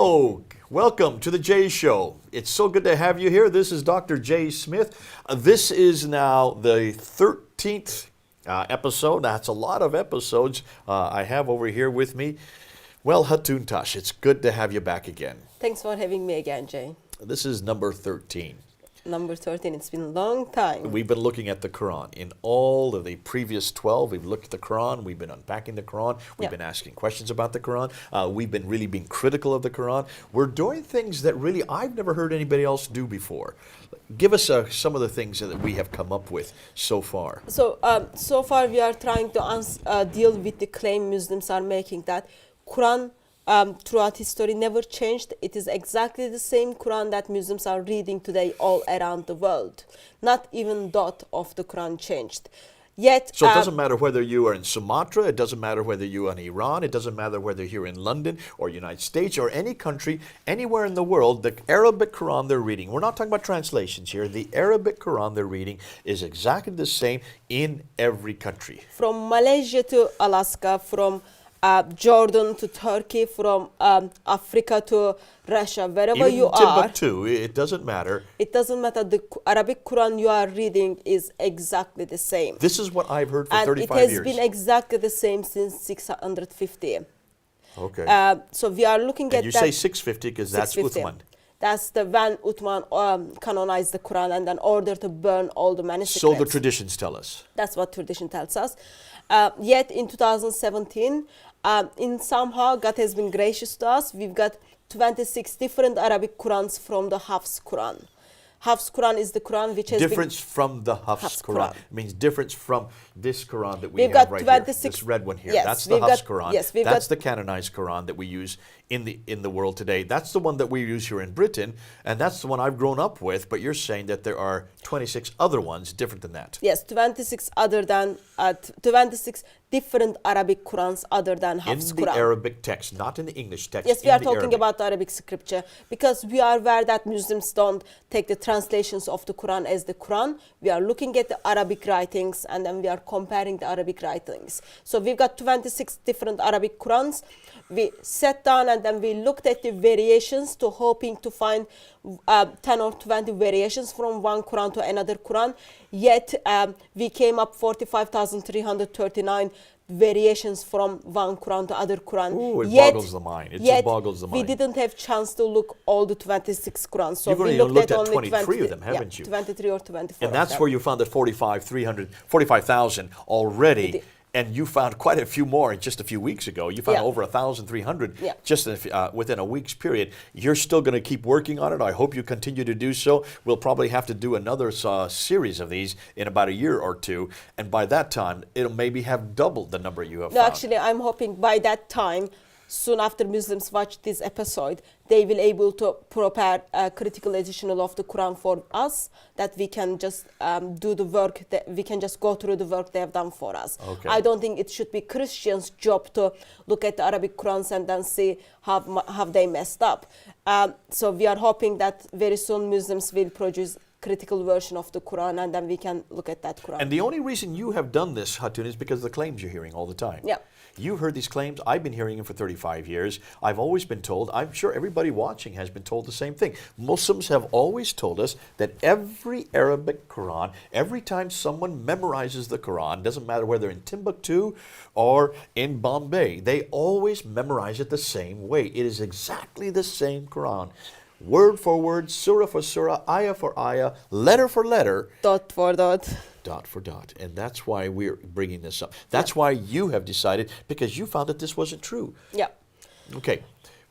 Hello, welcome to the Jay Show. It's so good to have you here. This is Dr. Jay Smith. This is now the 13th episode. That's a lot of episodes I have over here with me. Well, Hatun Tash, it's good to have you back again. Thanks for having me again, Jay. This is number 13. Number 13, it's been a long time. We've been looking at the Quran. In all of the previous 12, we've looked at the Quran, we've been unpacking the Quran, we've been asking questions about the Quran, we've been really being critical of the Quran. We're doing things that really I've never heard anybody else do before. Give us some of the things that we have come up with so far. So far we are trying to deal with the claim Muslims are making that Quran throughout history never changed. It is exactly the same Quran that Muslims are reading today all around the world. Not even dot of the Quran changed. Yet, so it doesn't matter whether you are in Sumatra, it doesn't matter whether you're in Iran, it doesn't matter whether you're in London or United States or any country, anywhere in the world, the Arabic Quran they're reading, we're not talking about translations here, the Arabic Quran they're reading is exactly the same in every country. From Malaysia to Alaska, from Jordan to Turkey, from Africa to Russia, wherever even you are. Timbuktu, it doesn't matter. It doesn't matter. The Arabic Quran you are reading is exactly the same. This is what I've heard for and 35 years. years. It has been exactly the same since 650. Okay. So we are looking and at you that. say 650 because that's Uthman. That's the when Uthman canonized the Quran and then ordered to burn all the manuscripts. So the traditions tell us. That's what tradition tells us. Yet in 2017, in somehow God has been gracious to us. We've got 26 different Arabic Qurans from the Hafs Quran. Hafs Quran is the Quran which has difference from the Hafs Quran. It means difference from this Quran that we we've have got right 26, here. This red one here. Yes, that's the Hafs Quran. Yes, that's the canonized Quran that we use in the world today. That's the one that we use here in Britain, and that's the one I've grown up with. But you're saying that there are 26 other ones different than that. Yes, 26 different Arabic Qurans other than Hafs Quran. In the Arabic text, not in the English text. Yes, we are talking about the Arabic scripture because we are aware that Muslims don't take the translations of the Quran as the Quran. We are looking at the Arabic writings and then we are comparing the Arabic writings. So we've got 26 different Arabic Qurans. We sat down and then we looked at the variations to hoping to find 10 or 20 variations from one Quran to another Quran. Yet we came up 45,339 variations from one Quran to other Quran. Ooh, it boggles the mind. It just boggles the mind. We didn't have chance to look all the 26 Qurans. So you've we only looked at only 23 of them, haven't you? 23 or 24. And that's where you found the 45,000 already. And you found quite a few more just a few weeks ago. You found over 1,300 just within a week's period. You're still going to keep working on it. I hope you continue to do so. We'll probably have to do another series of these in about a year or two. And by that time, it'll maybe have doubled the number you have found. Actually, I'm hoping by that time, soon after Muslims watch this episode, they will able to prepare a critical edition of the Quran for us, that we can just do the work, that we can just go through the work they have done for us. Okay. I don't think it should be Christians' job to look at the Arabic Qurans and then see how they messed up. So we are hoping that very soon Muslims will produce critical version of the Quran and then we can look at that Quran. And the only reason you have done this, Hatun, is because of the claims you're hearing all the time. Yeah. You've heard these claims. I've been hearing them for 35 years. I've always been told, I'm sure everybody watching has been told the same thing. Muslims have always told us that every Arabic Quran, every time someone memorizes the Quran, doesn't matter whether in Timbuktu or in Bombay, they always memorize it the same way. It is exactly the same Quran. Word for word, surah for surah, ayah for ayah, letter for letter. Dot for dot. Dot for dot. And that's why we're bringing this up. That's why you have decided, because you found that this wasn't true. Yeah. Okay.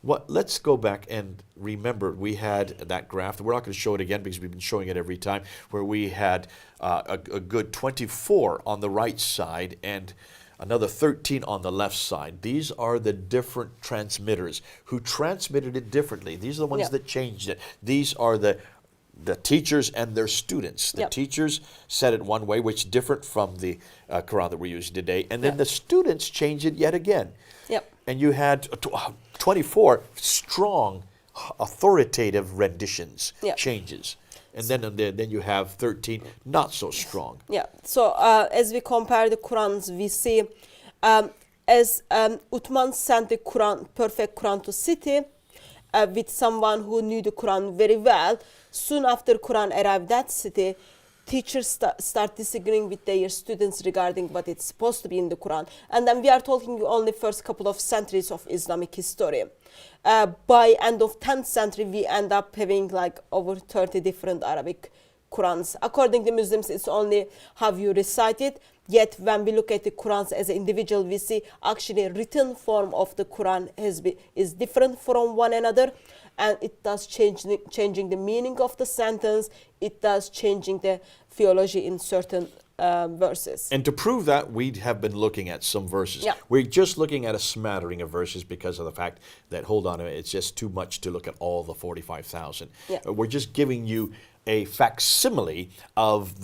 Let's go back and remember we had that graph. We're not going to show it again because we've been showing it every time, where we had a good 24 on the right side and another 13 on the left side. These are the different transmitters who transmitted it differently. These are the ones that changed it. These are the teachers and their students. The teachers said it one way, which is different from the Quran that we're using today. And then the students changed it yet again. Yep. And you had 24 strong, authoritative renditions, changes. And then you have 13 not so strong. Yeah. So as we compare the Qurans, we see as Uthman sent the Quran, perfect Quran to city, with someone who knew the Quran very well. Soon after Quran arrived that city, teachers start disagreeing with their students regarding what it's supposed to be in the Quran. And then we are talking only first couple of centuries of Islamic history. By end of 10th century, we end up having like over 30 different Arabic Qurans. According to Muslims, it's only how you recite it. Yet when we look at the Qurans as an individual, we see actually written form of the Quran is different from one another, and it does changing the meaning of the sentence. It does changing the theology in certain verses. And to prove that, we have been looking at some verses. Yeah. We're just looking at a smattering of verses because of the fact that, hold on a minute, it's just too much to look at all the 45,000. Yeah. We're just giving you a facsimile of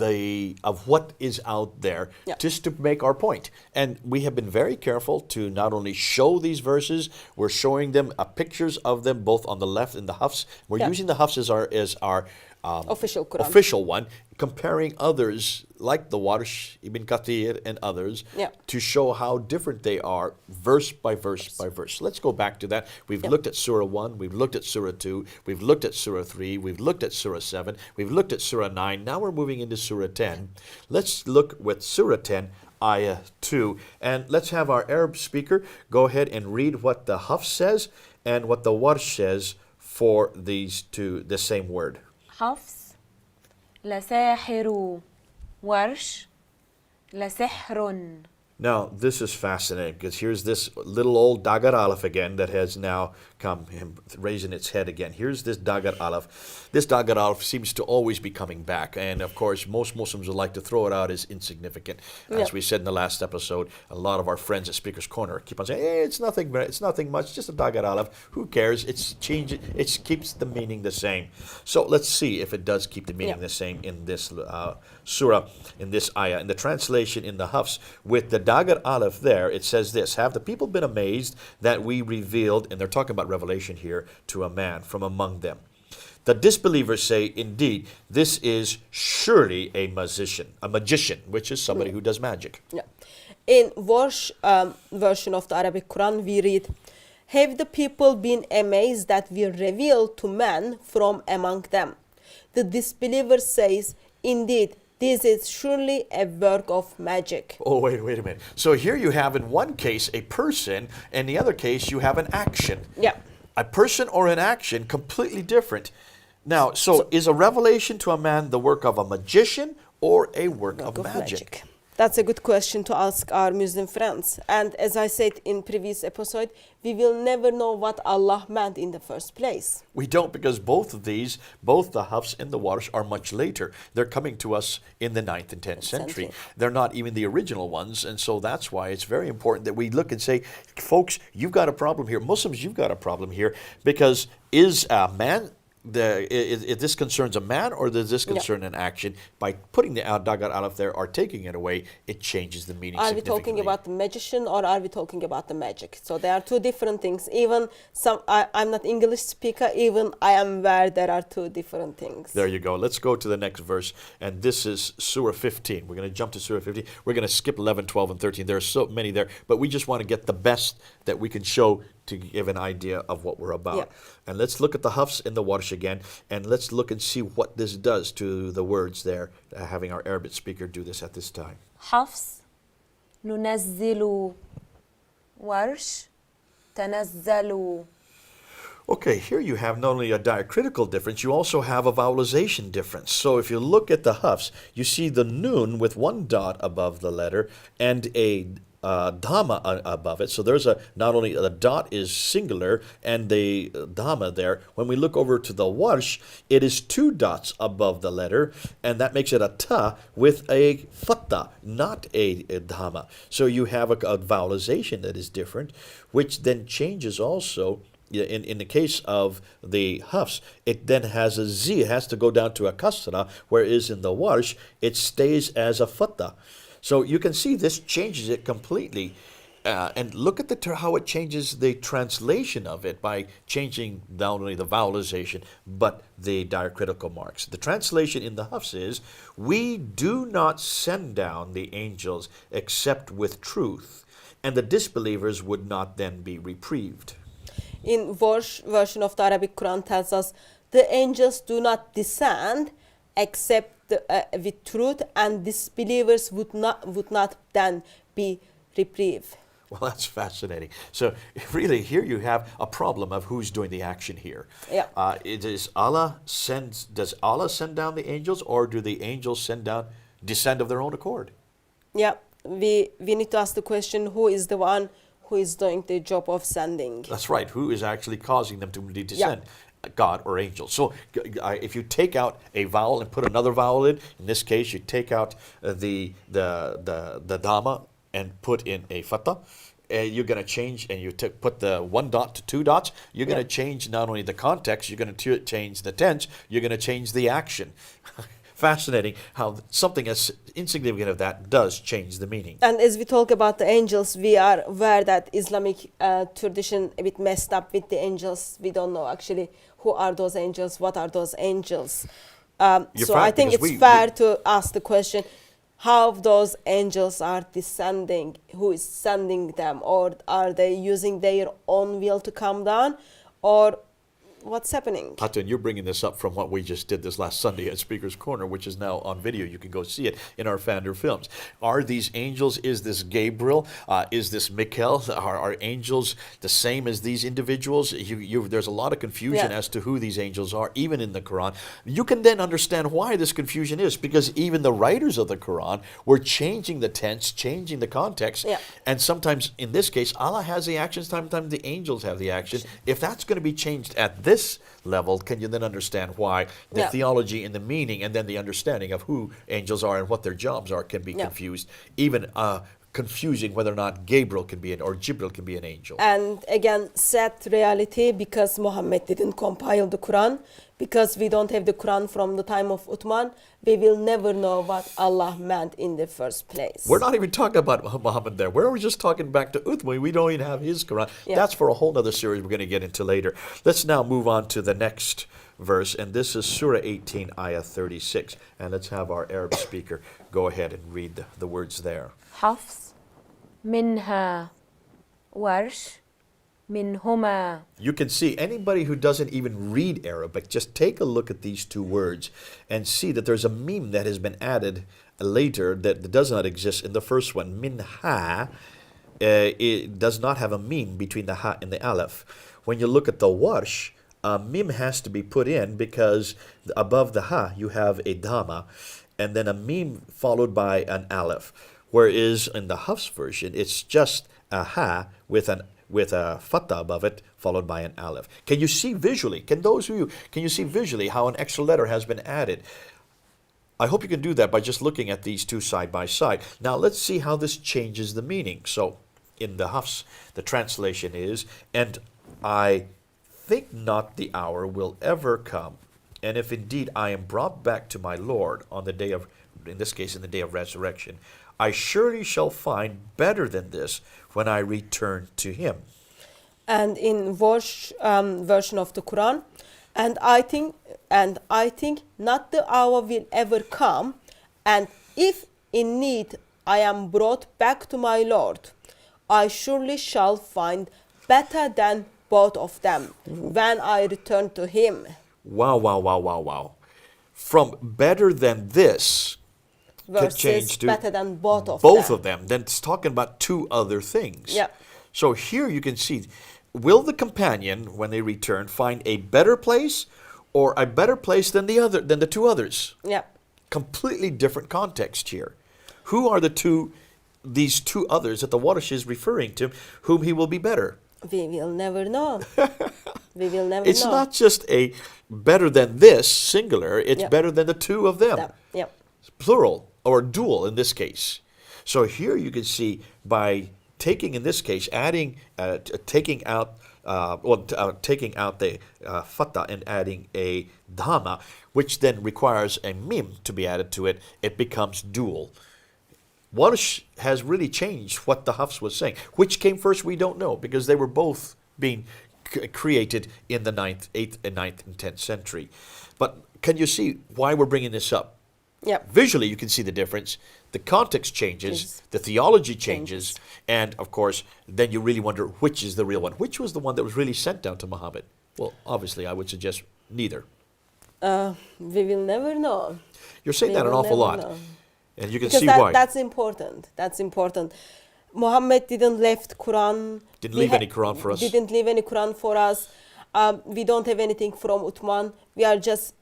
what is out there, yeah, just to make our point. And we have been very careful to not only show these verses, we're showing them pictures of them both on the left in the Hafs. We're yeah, using the Hafs as our official Quran. official one, comparing others like the Warsh, Ibn Kathir, and others, yeah, to show how different they are, verse by verse by verse. Let's go back to that. We've yeah, looked at Surah 1, we've looked at Surah 2, we've looked at Surah 3, we've looked at Surah 7, we've looked at Surah 9. Now we're moving into Surah 10. Let's look with Surah 10, Ayah 2. And let's have our Arab speaker go ahead and read what the Hafs says and what the Warsh says for these two, the same word. حفص لساحر ورش لسحر. Now, this is fascinating because here's this little old Dagar Aleph again that has now come raising its head again. Here's this Dagar Aleph. This Dagar Aleph seems to always be coming back. And of course, most Muslims would like to throw it out as insignificant. As we said in the last episode, a lot of our friends at Speaker's Corner keep on saying, hey, it's nothing much, just a Dagar Aleph. Who cares? It keeps the meaning the same. So let's see if it does keep the meaning the same in this surah, in this ayah. In the translation in the Hafs, with the Dagar Aleph there, it says this: have the people been amazed that we revealed, and they're talking about revelation here, to a man from among them. The disbelievers say, indeed, this is surely a magician, which is somebody who does magic. Yeah. In Warsh version of the Arabic Quran, we read, have the people been amazed that we revealed to man from among them? The disbeliever says, indeed, this is surely a work of magic. Oh, wait a minute. So here you have in one case a person, and the other case you have an action. Yeah. A person or an action, completely different. Now, so is a revelation to a man the work of a magician or a work of magic? That's a good question to ask our Muslim friends. And as I said in previous episode, we will never know what Allah meant in the first place. We don't, because both of these, both the Hafs and the Warsh, are much later. They're coming to us in the 9th and 10th century. They're not even the original ones, and so that's why it's very important that we look and say, folks, you've got a problem here. Muslims, you've got a problem here, because is a man... if this concerns a man or does this concern an action? By putting the Dagar Aleph there or taking it away, it changes the meaning Are we significantly. talking about the magician or are we talking about the magic? So there are two different things. Even I'm not English speaker, even I am aware there are two different things. There you go. Let's go to the next verse, and this is Surah 15. We're going to jump to Surah 15. We're going to skip 11, 12, and 13. There are so many there, but we just want to get the best that we can show to give an idea of what we're about. Yeah. And let's look at the Hafs and the Warsh again, and let's look and see what this does to the words there, having our Arabic speaker do this at this time. حفص ننزل ورش تنزل. Okay, here you have not only a diacritical difference, you also have a vowelization difference. So if you look at the Hafs, you see the nun with one dot above the letter and a dhamma above it. So there's not only the dot is singular and the dhamma there. When we look over to the Warsh, it is two dots above the letter, and that makes it a ta with a fatta, not a dhamma. So you have a vowelization that is different, which then changes also. In the case of the Hafs, it then has a Z. It has to go down to a kasra, whereas in the Warsh, it stays as a fatta. So you can see this changes it completely. And look at how it changes the translation of it by changing not only the vowelization, but the diacritical marks. The translation in the Hafs is, we do not send down the angels except with truth, and the disbelievers would not then be reprieved. in version of the Arabic Quran tells us the angels do not descend except with truth, and disbelievers would not then be reprieved. Well, that's fascinating. So really, here you have a problem of who's doing the action here. Yeah. Does Allah send down the angels, or do the angels descend of their own accord? Yeah, we need to ask the question, who is the one who is doing the job of sending? That's right. Who is actually causing them to descend? God or angel. So if you take out a vowel and put another vowel in this case you take out the dhamma and put in a fatha, you're going to change, and you put the 1 dot to 2 dots, you're going to change not only the context, you're going to change the tense, you're going to change the action. Fascinating how something as insignificant as that does change the meaning. And as we talk about the angels, we are aware that Islamic tradition a bit messed up with the angels. We don't know actually who are those angels, what are those angels. So I think it's fair to ask the question, how those angels are descending, who is sending them, or are they using their own will to come down, or what's happening? Hatun, you're bringing this up from what we just did this last Sunday at Speaker's Corner, which is now on video. You can go see it in our Fander Films. Are these angels, is this Gabriel, is this Michael, are angels the same as these individuals? There's a lot of confusion as to who these angels are, even in the Quran. You can then understand why this confusion is, because even the writers of the Quran were changing the tense, changing the context, and sometimes, in this case, Allah has the action, sometimes the angels have the action. If that's going to be changed at this level, can you then understand why the theology and the meaning and then the understanding of who angels are and what their jobs are can be confused, even confusing whether or not Gabriel can be or Jibril can be an angel. And again, sad reality, because Muhammad didn't compile the Quran, because we don't have the Quran from the time of Uthman, we will never know what Allah meant in the first place. We're not even talking about Muhammad there. We're just talking back to Uthman. We don't even have his Quran. That's for a whole other series we're going to get into later. Let's now move on to the next verse, and this is Surah 18, Ayah 36. And let's have our Arab speaker go ahead and read the words there. حفص منها ورش منهما. You can see anybody who doesn't even read Arabic, just take a look at these two words and see that there's a meme that has been added later that does not exist in the first one. Minha, it does not have a meme between the ha and the aleph. When you look at the warsh, a meme has to be put in because above the ha you have a dhamma and then a meme followed by an aleph. Whereas in the Hafs version, it's just a ha with a fatha above it, followed by an aleph. Can you see visually? Can you see visually how an extra letter has been added? I hope you can do that by just looking at these two side by side. Now let's see how this changes the meaning. So in the Hafs, the translation is, and I think not the hour will ever come, and if indeed I am brought back to my Lord on the day of, in this case, in the day of resurrection, I surely shall find better than this when I return to him. And in version of the Quran, and I think not the hour will ever come, and if in need I am brought back to my Lord, I surely shall find better than both of them when I return to him. Wow, wow, wow, wow, wow. From better than this versus better than both of them. Then it's talking about two other things. Yeah. So here you can see, will the companion, when they return, find a better place or a better place than the two others? Yeah. Completely different context here. Who are these two others that the Warish is referring to, whom he will be better? We will never know. We will never it's know. It's not just a better than this, singular, it's better than the two of them. Yep. Plural, or dual in this case. So here you can see by taking, in this case, adding, taking out the fatha and adding a dhamma, which then requires a mim to be added to it, it becomes dual. Warsh has really changed what the Hafs was saying. Which came first, we don't know, because they were both being created in the 8th and 9th and 10th century. But can you see why we're bringing this up? Yeah. Visually, you can see the difference. The context changes, Yes. the theology changes, and of course, then you really wonder which is the real one. Which was the one that was really sent down to Muhammad? Well, obviously, I would suggest neither. We will never know. You're saying We that an will awful never lot, know. and you can Because see why. that's important. That's important. Muhammad didn't left Quran. Didn't We leave any Quran for us. Didn't leave any Quran for us. We don't have anything from Uthman. We are just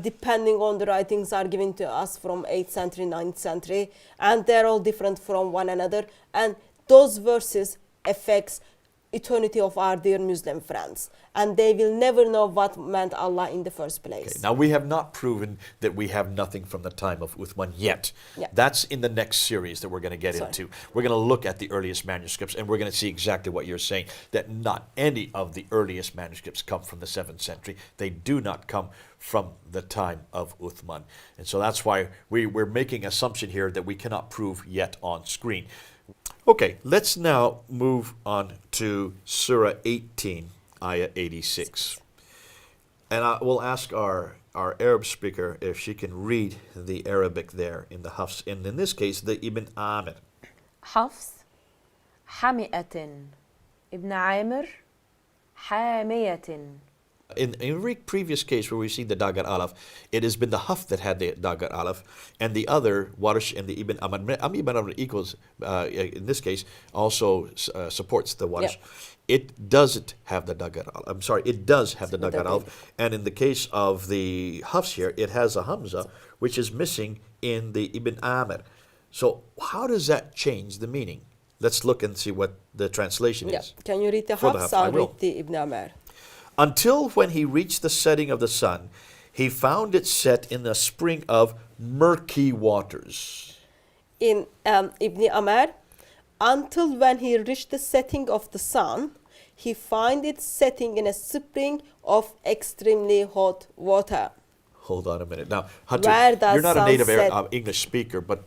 depending on the writings are given to us from 8th century, 9th century, and they're all different from one another. And those verses affects eternity of our dear Muslim friends, and they will never know what meant Allah in the first place. Okay, now, we have not proven that we have nothing from the time of Uthman yet. Yeah. That's in the next series that we're going to get Sorry. into. We're going to look at the earliest manuscripts, and we're going to see exactly what you're saying, that not any of the earliest manuscripts come from the 7th century. They do not come from the time of Uthman. And so that's why we're making assumption here that we cannot prove yet on screen. Okay, let's now move on to Surah 18, Ayah 86. And I will ask our Arab speaker if she can read the Arabic there in the Hafs, and in this case, the Ibn Amir. حفص حمئة ابن عامر حامية. In every previous case where we've seen the Dagar Alaf, it has been the Haf that had the Dagar Alaf, and the other, Warsh and the Ibn Amr. Ibn Amr equals, in this case, also supports the Warsh. Yeah. It doesn't have the Dagar Alaf. I'm sorry, it does have the It's Dagar the Alaf. And in the case of the Hafs here, it has a Hamza, which is missing in the Ibn Amr. So how does that change the meaning? Let's look and see what the translation Yeah. is. Can you read the For the Hafs? Hafs, I I'll will. read the Ibn Amr. Until when he reached the setting of the sun, he found it set in a spring of murky waters. In Ibn Amr, until when he reached the setting of the sun, he find it setting in a spring of extremely hot water. Hold on a minute. Now, Hunter, Where does you're not a native sunset- English speaker, but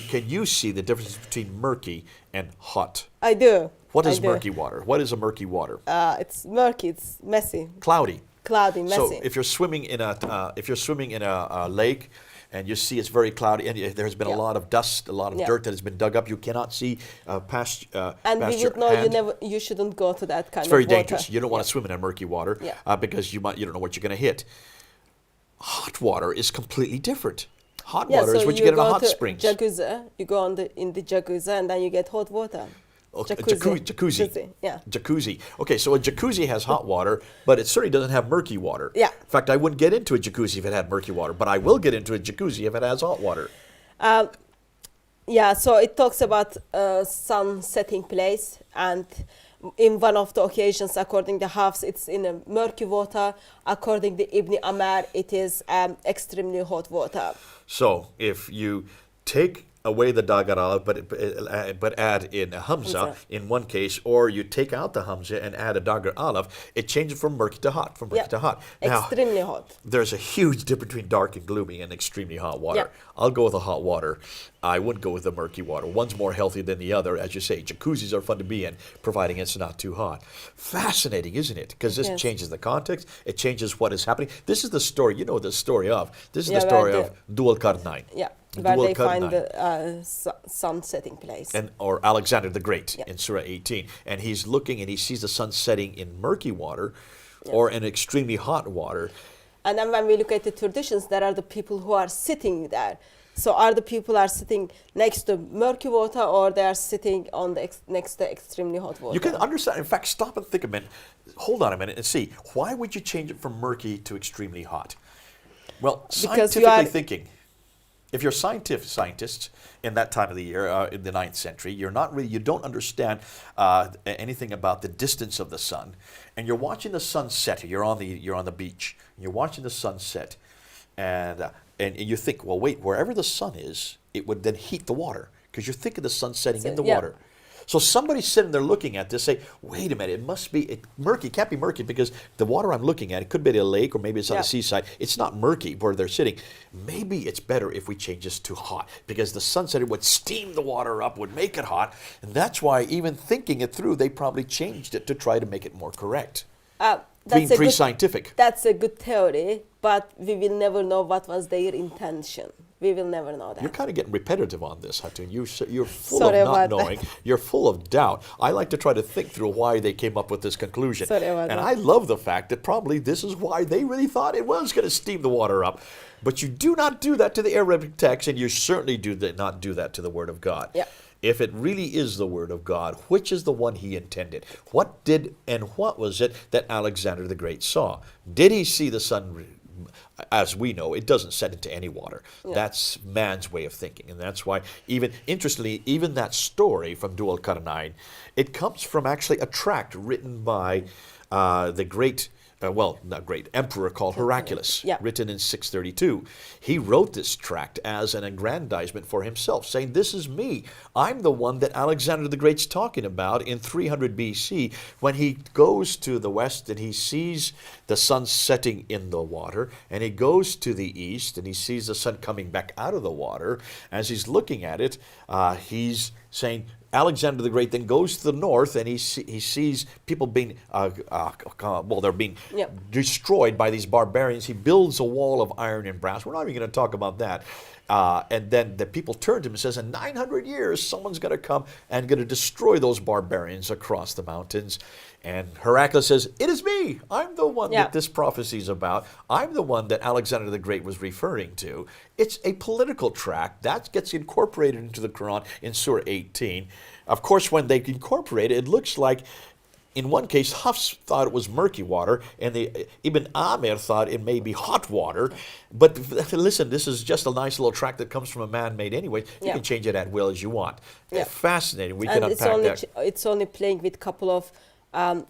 can you see the difference between murky and hot? I do. What I is do. murky water? What is a murky water? It's murky. It's messy, Cloudy. cloudy, messy. So if you're swimming in a lake and you see it's very cloudy and there's been a Yeah. lot of dust, a lot of Yeah. dirt that has been dug up, you cannot see past and past we your would know hand. you shouldn't go to that kind It's very of water. dangerous. You don't want to swim in a murky water Yeah. because you don't know what you're going to hit. Hot water is completely different. Hot Yeah, water so is what you get in a go hot to springs. Jacuzzi, you go in the jacuzzi and then you get hot water. Oh, jacuzzi. Yeah. Jacuzzi. Okay, so a jacuzzi has hot water, but it certainly doesn't have murky water. Yeah. In fact, I wouldn't get into a jacuzzi if it had murky water, but I will get into a jacuzzi if it has hot water. Yeah, so it talks about sun setting place, and in one of the occasions, according to Hafs, it's in a murky water. According to Ibn Amr, it is extremely hot water. So if you take away the dagar alif, but add in a hamza Hamza. in one case, or you take out the hamza and add a dagar alif, it changes from murky to hot, from murky Yeah, to hot. Now, extremely hot. there's a huge difference between dark and gloomy and extremely hot water. Yeah. I'll go with the hot water. I wouldn't go with the murky water. One's more healthy than the other. As you say, jacuzzis are fun to be in, providing it's not too hot. Fascinating, isn't it? Because this Yes. changes the context. It changes what is happening. This is the story, you know the story of. This is Yeah, the story where of Dual Karnain. Yeah, where Dual they find Karnain. the sun setting place. Or Alexander the Great Yeah. in Surah 18. And he's looking and he sees the sun setting in murky water or in extremely hot water. And then when we look at the traditions, there are the people who are sitting there. So are the people are sitting next to murky water, or they are sitting on the next to extremely hot water? You can understand. In fact, stop and think a minute. Hold on a minute and see. Why would you change it from murky to extremely hot? Well, Because you scientifically are- thinking, if you're scientists in that time of the year, in the 9th century, you don't understand anything about the distance of the sun, and you're watching the sun set. You're on the beach, and you're watching the sun set, and you think, well, wait, wherever the sun is, it would then heat the water because you're thinking the sun setting in the yeah. water. So somebody's sitting there looking at this, say, wait a minute, it must be murky. It can't be murky because the water I'm looking at, it could be at a lake or maybe it's on Yeah. the seaside. It's not murky where they're sitting. Maybe it's better if we change this to hot because the sunset would steam the water up, would make it hot. And that's why even thinking it through, they probably changed it to try to make it more correct. That's Pre-scientific. That's a good theory, but we will never know what was their intention. We will never know that. You're kind of getting repetitive on this, Hatun. You're full Sorry of not about that. knowing. You're full of doubt. I like to try to think through why they came up with this conclusion. Sorry about and that. I love the fact that probably this is why they really thought it was going to steam the water up. But you do not do that to the Arabic text, and you certainly not do that to the Word of God. Yeah. If it really is the Word of God, which is the one he intended? What was it that Alexander the Great saw? Did he see the sun? As we know, it doesn't set into any water. Yeah. That's man's way of thinking. And that's why, interestingly, even that story from Dual Qarnayn, it comes from actually a tract written by the great, not great, emperor called Heraclius, Yeah. written in 632. He wrote this tract as an aggrandizement for himself, saying, this is me. I'm the one that Alexander the Great's talking about in 300 BC when he goes to the west and he sees the sun setting in the water, and he goes to the east and he sees the sun coming back out of the water. As he's looking at it, he's saying, Alexander the Great then goes to the north and he sees people being, they're being Yep. destroyed by these barbarians. He builds a wall of iron and brass. We're not even going to talk about that. And then the people turn to him and says, in 900 years, someone's going to come and going to destroy those barbarians across the mountains. And Heraclius says, it is me. I'm the one Yeah. that this prophecy is about. I'm the one that Alexander the Great was referring to. It's a political tract. That gets incorporated into the Quran in Surah 18. Of course, when they incorporate it, it looks like, in one case, Hafs thought it was murky water, and Ibn Amir thought it may be hot water. But listen, this is just a nice little tract that comes from a man made anyway. You Yeah. can change it at will as you want. Yeah. Fascinating. We And can unpack that. it's only playing with couple of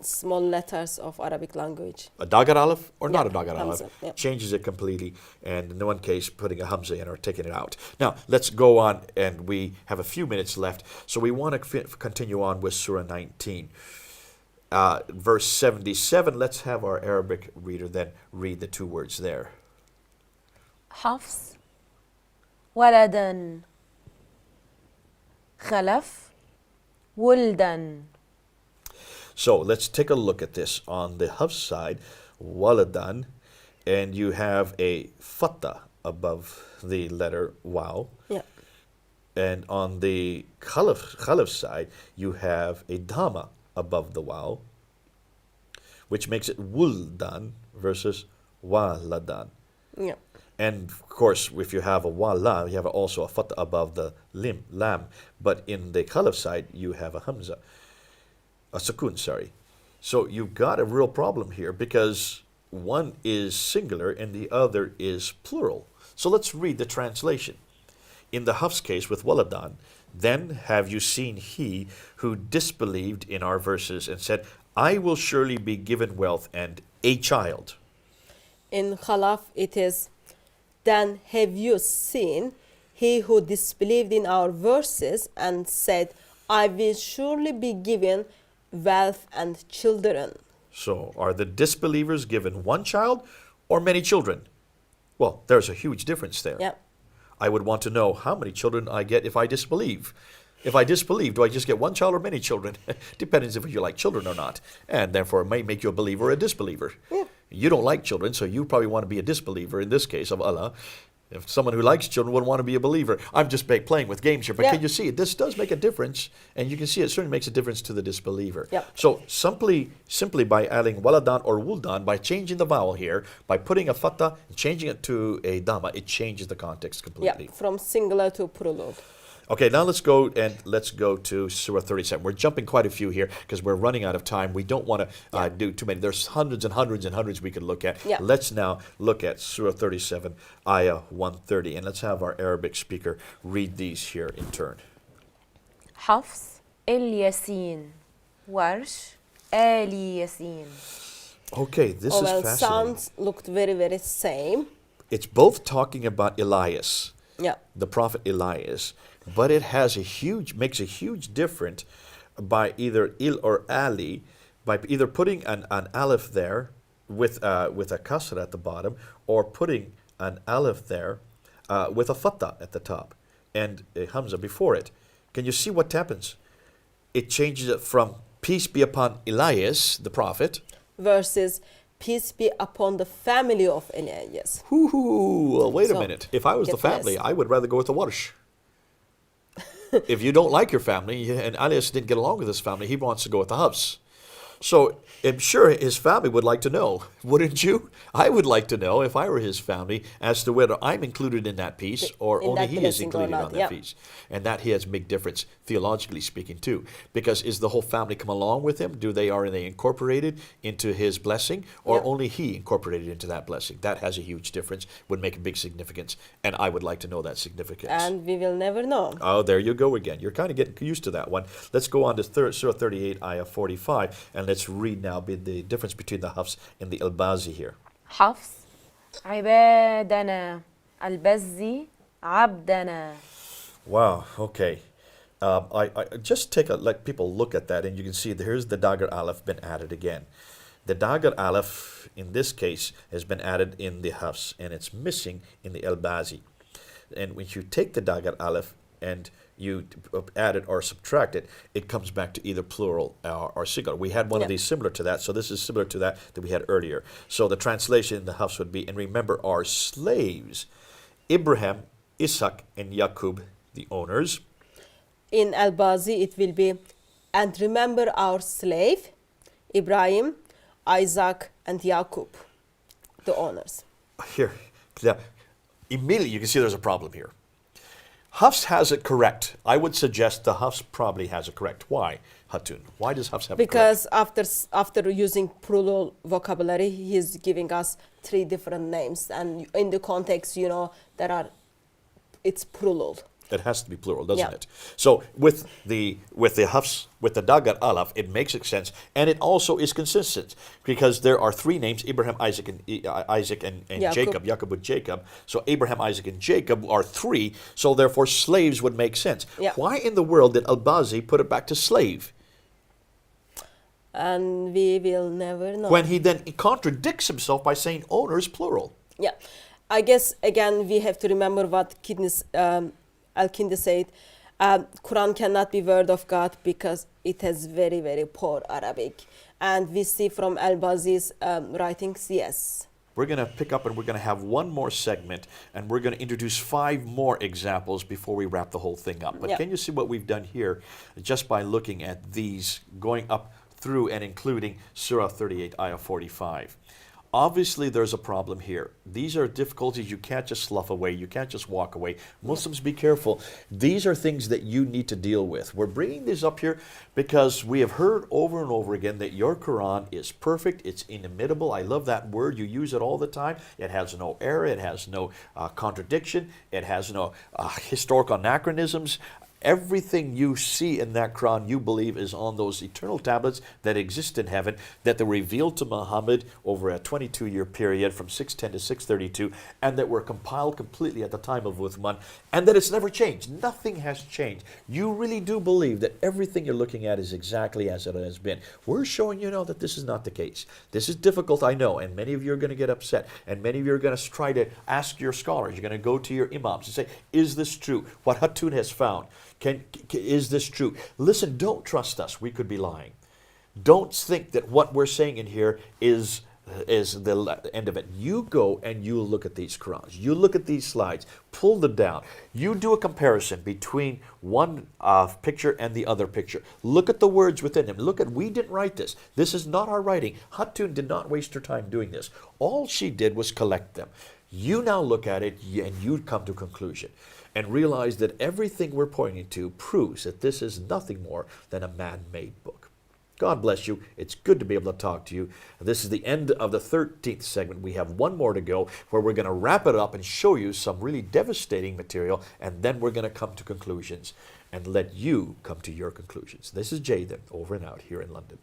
small letters of Arabic language. A Dagar Aleph or not Yeah, a Dagar Aleph Hamza, yeah. changes it completely, and in one case putting a Hamza in or taking it out. Now let's go on, and we have a few minutes left, so we want to continue on with Surah 19. Verse 77, let's have our Arabic reader then read the two words there. حفص ولدا خلف ولدا. So let's take a look at this. On the Hafs side, waladan, and you have a fatha above the letter waw. Yeah. And on the Khalaf side, you have a dhamma above the waw, which makes it wuldan versus waladan. Yeah. And of course, if you have a wala, you have also a fatha above the lam. But in the Khalaf side, you have a hamza. A sukun, sorry. So you've got a real problem here because one is singular and the other is plural. So let's read the translation. In the Hafs case with waladan, then have you seen he who disbelieved in our verses and said, I will surely be given wealth and a child. In Khalaf, it is, then have you seen he who disbelieved in our verses and said, I will surely be given wealth and children. So are the disbelievers given one child or many children? Well, there's a huge difference there. Yeah. I would want to know how many children I get if I disbelieve. If I disbelieve, do I just get one child or many children? Depends if you like children or not. And therefore, it may make you a believer or a disbeliever. Yeah. You don't like children, so you probably want to be a disbeliever in this case of Allah. If someone who likes children would want to be a believer. I'm just playing with games here, but Yeah. can you see it? This does make a difference, and you can see it certainly makes a difference to the disbeliever. Yeah. So simply by adding waladan or wuldan, by changing the vowel here, by putting a fatha and changing it to a dhamma, it changes the context Yeah, completely. from singular to plural. Okay, now let's go to Surah 37. We're jumping quite a few here because we're running out of time. We don't want to do too many. There's hundreds and hundreds and hundreds we could look at. Yeah. Let's now look at Surah 37, Ayah 130. And let's have our Arabic speaker read these here in turn. حفص الياسين ورش آل ياسين. Okay, this is fascinating. Sounds looked very, very same. It's both talking about Elias, Yeah. the prophet Elias, but it makes a huge difference by either il or ali, by either putting an aleph there with a kasra at the bottom, or putting an aleph there with a fatha at the top and a hamza before it. Can you see what happens? It changes it from peace be upon Elias, the prophet, Versus peace be upon the family of Ali. Yes. Well, wait a So, minute. If I was the get family, blessed. I would rather go with the Warsh. If you don't like your family, and Alias didn't get along with his family, he wants to go with the Hafs. So I'm sure his family would like to know, wouldn't you? I would like to know if I were his family as to whether I'm included in that piece or In only that he is blessing or included not, on that yeah. piece. And that he has a big difference theologically speaking too. Because is the whole family come along with him? Are they incorporated into his blessing, or Yeah. only he incorporated into that blessing? That has a huge difference, would make a big significance, and I would like to know that significance. And we will never know. Oh, there you go again. You're kind of getting used to that one. Let's go on to Surah 38, Ayah 45, and let's read now the difference between the Hafs and the Al-Bazi here. حفص عبادنا البزي عبدنا. Wow, okay. I just let people look at that, and you can see here's the Dagar Aleph been added again. The Dagar Aleph, in this case, has been added in the Hafs, and it's missing in the Al-Bazi. And when you take the Dagar Aleph and you add it or subtract it, it comes back to either plural or singular. We had one of Yeah. these similar to that, so this is similar to that we had earlier. So the translation in the Hafs would be, and remember our slaves, Ibrahim, Isaac, and Yaqub, the owners. In Al-Bazi, it will be, and remember our slave, Ibrahim, Isaac, and Yaqub, the owners. Here, yeah, immediately you can see there's a problem here. Hafs has it correct. I would suggest the Hafs probably has it correct. Why, Hatun? Why does Hafs have it correct? Because after using plural vocabulary, he is giving us three different names, and in the context, it's plural. It has to be plural, doesn't Yeah. it? So with the Hafs, with the Dagar Aleph, it makes sense, and it also is consistent because there are three names: Abraham, Isaac, and Yaqub. Jacob. Jacob with Jacob. So Abraham, Isaac, and Jacob are three. So therefore, slaves would make sense. Yeah. Why in the world did Al-Bazi put it back to slave And we will never know. when he then contradicts himself by saying owners plural? Yeah, I guess again we have to remember what Al-Kindi said. Quran cannot be word of God because it has very, very poor Arabic. And we see from Al-Bazi's writings, yes. We're going to pick up and we're going to have one more segment, and we're going to introduce 5 more examples before we wrap the whole thing up. But Yeah. can you see what we've done here just by looking at these, going up through and including Surah 38, Ayah 45? Obviously, there's a problem here. These are difficulties you can't just slough away. You can't just walk away. Muslims, be careful. These are things that you need to deal with. We're bringing this up here because we have heard over and over again that your Quran is perfect. It's inimitable. I love that word. You use it all the time. It has no error. It has no contradiction. It has no historical anachronisms. Everything you see in that Quran, you believe, is on those eternal tablets that exist in heaven, that were revealed to Muhammad over a 22-year period from 610 to 632, and that were compiled completely at the time of Uthman, and that it's never changed. Nothing has changed. You really do believe that everything you're looking at is exactly as it has been. We're showing you now that this is not the case. This is difficult, I know, and many of you are going to get upset, and many of you are going to try to ask your scholars. You're going to go to your imams and say, is this true? What Hatun has found. Is this true? Listen, don't trust us. We could be lying. Don't think that what we're saying in here is the end of it. You go and you look at these Qurans. You look at these slides. Pull them down. You do a comparison between one picture and the other picture. Look at the words within them. Look at, we didn't write this. This is not our writing. Hatun did not waste her time doing this. All she did was collect them. You now look at it and you come to a conclusion and realize that everything we're pointing to proves that this is nothing more than a man-made book. God bless you. It's good to be able to talk to you. This is the end of the 13th segment. We have one more to go where we're going to wrap it up and show you some really devastating material, and then we're going to come to conclusions and let you come to your conclusions. This is Jay then, over and out here in London.